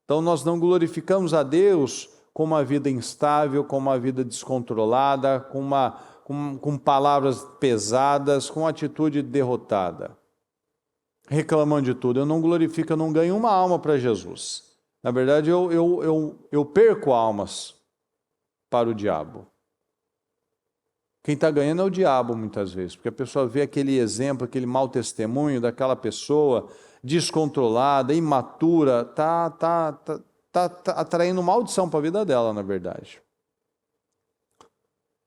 Então nós não glorificamos a Deus com uma vida instável, com uma vida descontrolada, com palavras pesadas, com atitude derrotada, reclamando de tudo. Eu não glorifico, eu não ganho uma alma para Jesus. Na verdade, eu perco almas para o diabo. Quem está ganhando é o diabo muitas vezes, porque a pessoa vê aquele exemplo, aquele mau testemunho daquela pessoa descontrolada, imatura, está atraindo maldição para a vida dela, na verdade.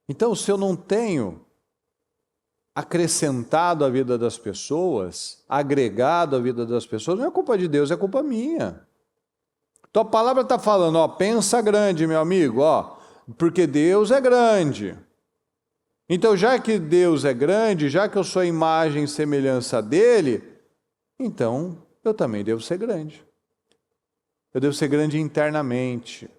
Então, se eu não tenho acrescentado a vida das pessoas, agregado a vida das pessoas, não é culpa de Deus, é culpa minha. Então a palavra está falando, ó, pensa grande, meu amigo, ó, porque Deus é grande. Então, já que Deus é grande, já que eu sou a imagem e semelhança dele, então eu também devo ser grande. Eu devo ser grande internamente.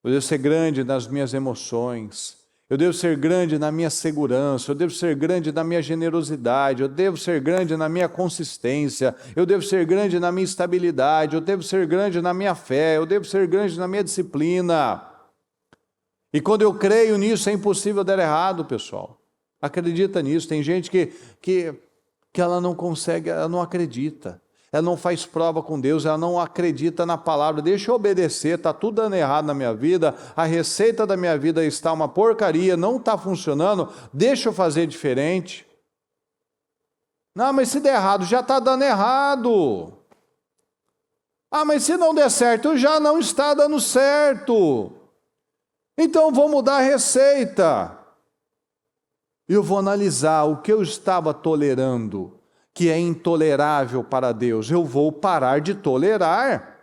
Eu devo ser grande nas minhas emoções. Eu devo ser grande na minha segurança, eu devo ser grande na minha generosidade, eu devo ser grande na minha consistência, eu devo ser grande na minha estabilidade, eu devo ser grande na minha fé, eu devo ser grande na minha disciplina. E quando eu creio nisso, é impossível dar errado, pessoal. Acredita nisso. Tem gente que ela não consegue, ela não acredita. Ela não faz prova com Deus, ela não acredita na palavra. Deixa eu obedecer, está tudo dando errado na minha vida, a receita da minha vida está uma porcaria, não está funcionando, deixa eu fazer diferente. Não, mas se der errado, já está dando errado. Ah, mas se não der certo, já não está dando certo. Então vou mudar a receita. Eu vou analisar o que eu estava tolerando, que é intolerável para Deus. Eu vou parar de tolerar.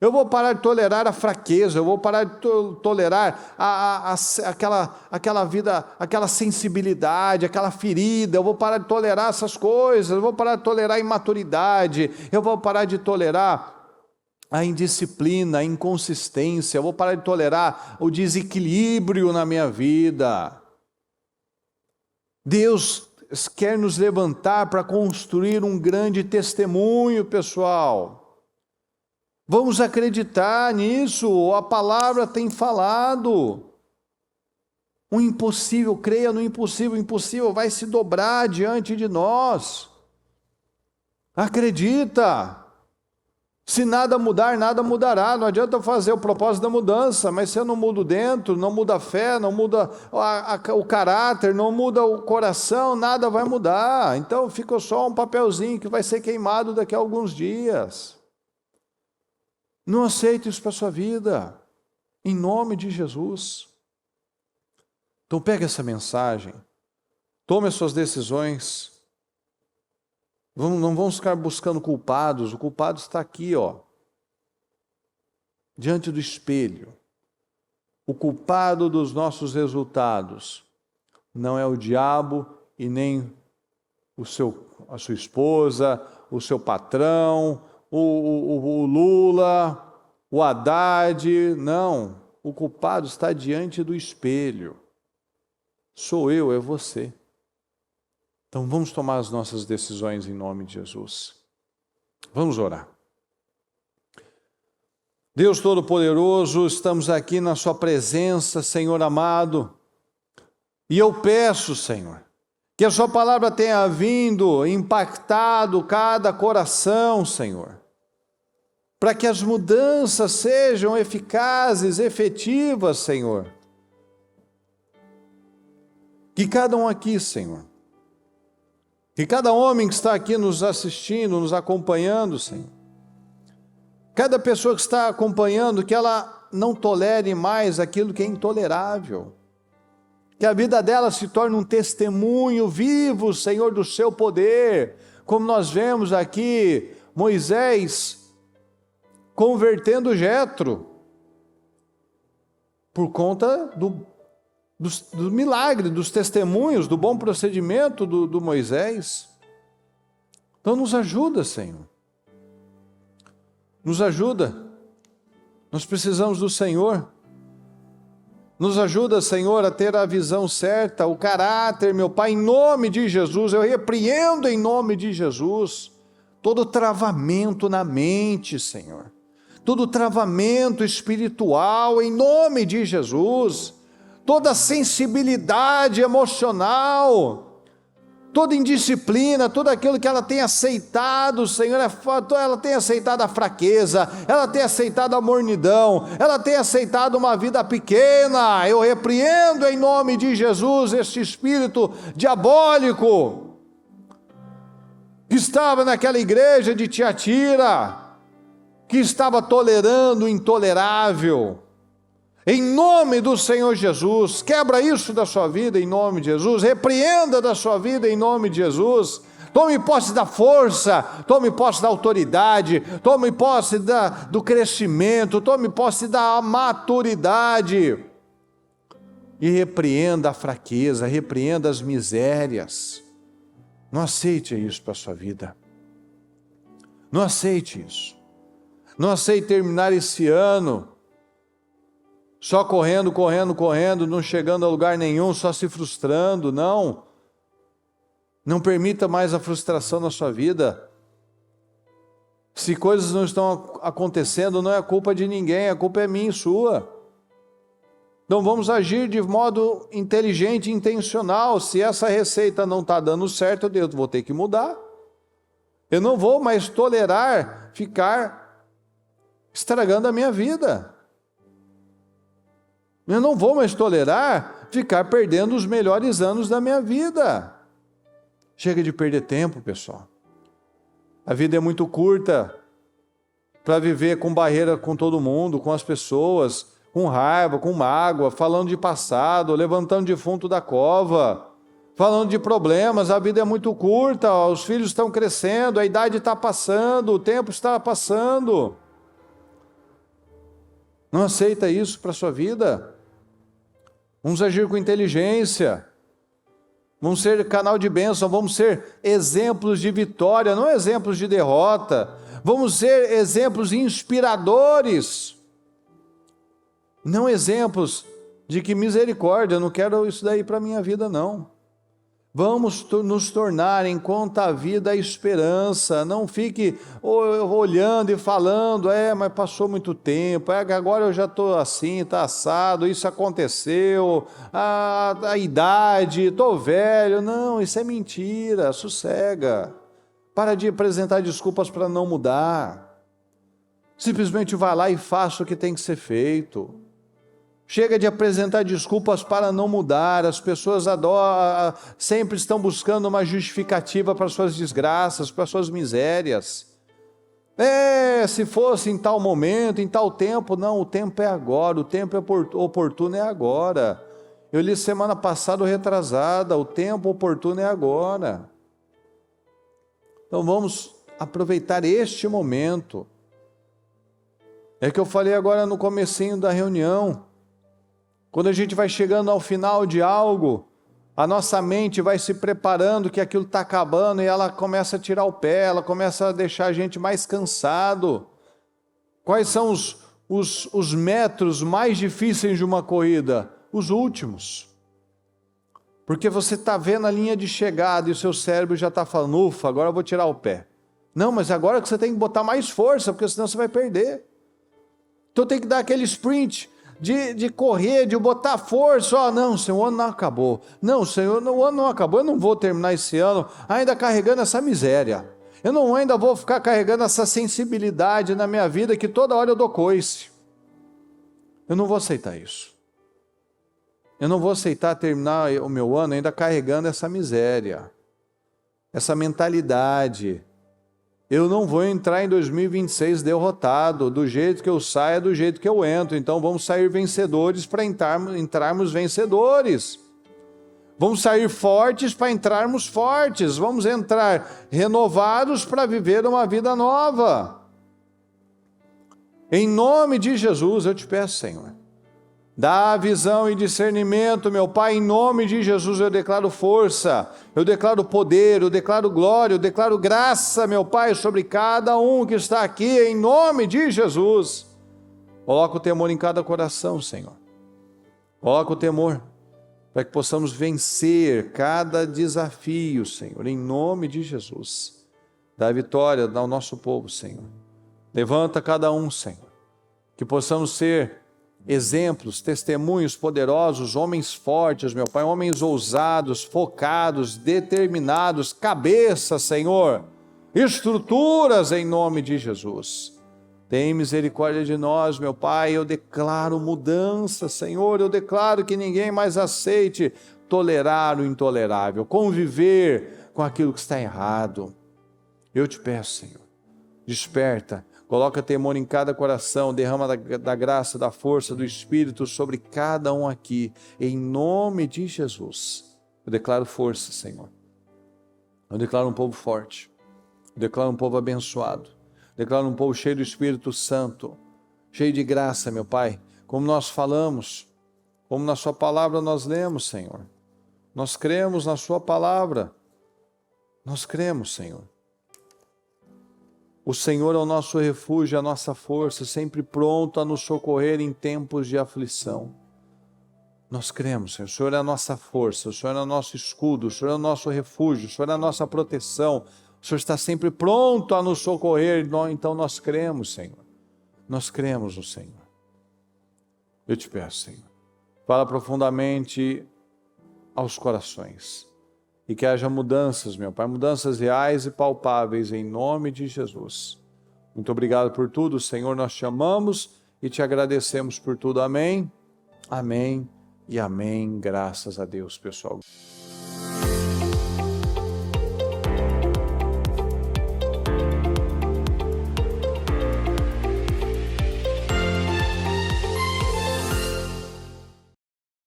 Eu vou parar de tolerar a fraqueza, eu vou parar de tolerar aquela vida, aquela sensibilidade, aquela ferida, eu vou parar de tolerar essas coisas, eu vou parar de tolerar a imaturidade, eu vou parar de tolerar a indisciplina, a inconsistência, eu vou parar de tolerar o desequilíbrio na minha vida. Deus quer nos levantar para construir um grande testemunho, pessoal. Vamos acreditar nisso, a palavra tem falado. O impossível, creia no impossível, o impossível vai se dobrar diante de nós. Acredita. Se nada mudar, nada mudará. Não adianta eu fazer o propósito da mudança, mas se eu não mudo dentro, não muda a fé, não muda o caráter, não muda o coração, nada vai mudar. Então fica só um papelzinho que vai ser queimado daqui a alguns dias. Não aceite isso para a sua vida, em nome de Jesus. Então pegue essa mensagem, tome as suas decisões. Não vamos ficar buscando culpados, o culpado está aqui, diante do espelho. O culpado dos nossos resultados não é o diabo e nem a sua esposa, o seu patrão, o Lula, o Haddad, não. O culpado está diante do espelho. Sou eu, é você. Então vamos tomar as nossas decisões em nome de Jesus. Vamos orar. Deus Todo-Poderoso, estamos aqui na sua presença, Senhor amado, e eu peço, Senhor, que a sua palavra tenha vindo, impactado cada coração, Senhor, para que as mudanças sejam eficazes, efetivas, Senhor. Que cada um aqui, Senhor, que cada homem que está aqui nos assistindo, nos acompanhando, Senhor, cada pessoa que está acompanhando, que ela não tolere mais aquilo que é intolerável, que a vida dela se torne um testemunho vivo, Senhor, do seu poder, como nós vemos aqui Moisés convertendo Jetro, por conta do milagre, dos testemunhos, do bom procedimento do Moisés. Então nos ajuda, Senhor. Nos ajuda. Nós precisamos do Senhor. Nos ajuda, Senhor, a ter a visão certa, o caráter, meu Pai, em nome de Jesus. Eu repreendo em nome de Jesus todo travamento na mente, Senhor. Todo travamento espiritual, em nome de Jesus. Toda sensibilidade emocional, toda indisciplina, tudo aquilo que ela tem aceitado, Senhor, ela tem aceitado a fraqueza, ela tem aceitado a mornidão, ela tem aceitado uma vida pequena. Eu repreendo em nome de Jesus este espírito diabólico que estava naquela igreja de Tiatira, que estava tolerando o intolerável. Em nome do Senhor Jesus, quebra isso da sua vida em nome de Jesus, repreenda da sua vida em nome de Jesus, tome posse da força, tome posse da autoridade, tome posse do crescimento, tome posse da maturidade, e repreenda a fraqueza, repreenda as misérias. Não aceite isso para a sua vida, não aceite isso, não aceite terminar esse ano Só correndo, correndo, correndo, não chegando a lugar nenhum, só se frustrando. Não. Não permita mais a frustração na sua vida. Se coisas não estão acontecendo, não é culpa de ninguém, a culpa é minha e sua. Então vamos agir de modo inteligente e intencional. Se essa receita não está dando certo, eu vou ter que mudar. Eu não vou mais tolerar ficar estragando a minha vida. Eu não vou mais tolerar ficar perdendo os melhores anos da minha vida. Chega de perder tempo, pessoal. A vida é muito curta para viver com barreira com todo mundo, com as pessoas, com raiva, com mágoa, falando de passado, levantando defunto da cova, falando de problemas. A vida é muito curta, os filhos estão crescendo, a idade está passando, o tempo está passando. Não aceita isso para a sua vida? Vamos agir com inteligência. Vamos ser canal de bênção, vamos ser exemplos de vitória, não exemplos de derrota. Vamos ser exemplos inspiradores. Não exemplos de que misericórdia, eu não quero isso daí para a minha vida, não. Vamos nos tornar, enquanto a vida, a esperança. Não fique olhando e falando, mas passou muito tempo, agora eu já estou assim, está assado, isso aconteceu, a idade, estou velho. Não, isso é mentira, sossega. Para de apresentar desculpas para não mudar. Simplesmente vai lá e faça o que tem que ser feito. Chega de apresentar desculpas para não mudar. As pessoas sempre estão buscando uma justificativa para suas desgraças, para suas misérias. Se fosse em tal momento, em tal tempo. Não, o tempo é agora, o tempo oportuno é agora. Eu li semana passada ou retrasada, o tempo oportuno é agora. Então vamos aproveitar este momento. É que eu falei agora no comecinho da reunião. Quando a gente vai chegando ao final de algo, a nossa mente vai se preparando que aquilo está acabando e ela começa a tirar o pé, ela começa a deixar a gente mais cansado. Quais são os metros mais difíceis de uma corrida? Os últimos. Porque você está vendo a linha de chegada e o seu cérebro já está falando, ufa, agora eu vou tirar o pé. Não, mas agora que você tem que botar mais força, porque senão você vai perder. Então tem que dar aquele sprint. De correr, de botar força. Não, Senhor, o ano não acabou. Não, Senhor, o ano não acabou. Eu não vou terminar esse ano ainda carregando essa miséria. Eu não ainda vou ficar carregando essa sensibilidade na minha vida que toda hora eu dou coice. Eu não vou aceitar isso. Eu não vou aceitar terminar o meu ano ainda carregando essa miséria, essa mentalidade. Eu não vou entrar em 2026 derrotado. Do jeito que eu saio, é do jeito que eu entro. Então vamos sair vencedores para entrarmos vencedores. Vamos sair fortes para entrarmos fortes. Vamos entrar renovados para viver uma vida nova. Em nome de Jesus, eu te peço, Senhor. Dá visão e discernimento, meu Pai, em nome de Jesus eu declaro força, eu declaro poder, eu declaro glória, eu declaro graça, meu Pai, sobre cada um que está aqui, em nome de Jesus. Coloca o temor em cada coração, Senhor. Coloca o temor, para que possamos vencer cada desafio, Senhor, em nome de Jesus. Dá vitória ao nosso povo, Senhor. Levanta cada um, Senhor, que possamos ser exemplos, testemunhos poderosos, homens fortes, meu Pai, homens ousados, focados, determinados, cabeças, Senhor, estruturas em nome de Jesus. Tem misericórdia de nós, meu Pai, eu declaro mudança, Senhor, eu declaro que ninguém mais aceite tolerar o intolerável, conviver com aquilo que está errado. Eu te peço, Senhor, desperta, coloca temor em cada coração, derrama da graça, da força, do Espírito sobre cada um aqui, em nome de Jesus. Eu declaro força, Senhor. Eu declaro um povo forte. Eu declaro um povo abençoado. Eu declaro um povo cheio do Espírito Santo, cheio de graça, meu Pai. Como nós falamos, como na sua palavra nós lemos, Senhor. Nós cremos na sua palavra. Nós cremos, Senhor. O Senhor é o nosso refúgio, a nossa força, sempre pronto a nos socorrer em tempos de aflição. Nós cremos, Senhor. O Senhor é a nossa força, o Senhor é o nosso escudo, o Senhor é o nosso refúgio, o Senhor é a nossa proteção. O Senhor está sempre pronto a nos socorrer, então nós cremos, Senhor. Nós cremos no Senhor. Eu te peço, Senhor, fala profundamente aos corações e que haja mudanças, meu Pai, mudanças reais e palpáveis em nome de Jesus. Muito obrigado por tudo, Senhor, nós te amamos e te agradecemos por tudo. Amém, amém e amém. Graças a Deus, pessoal.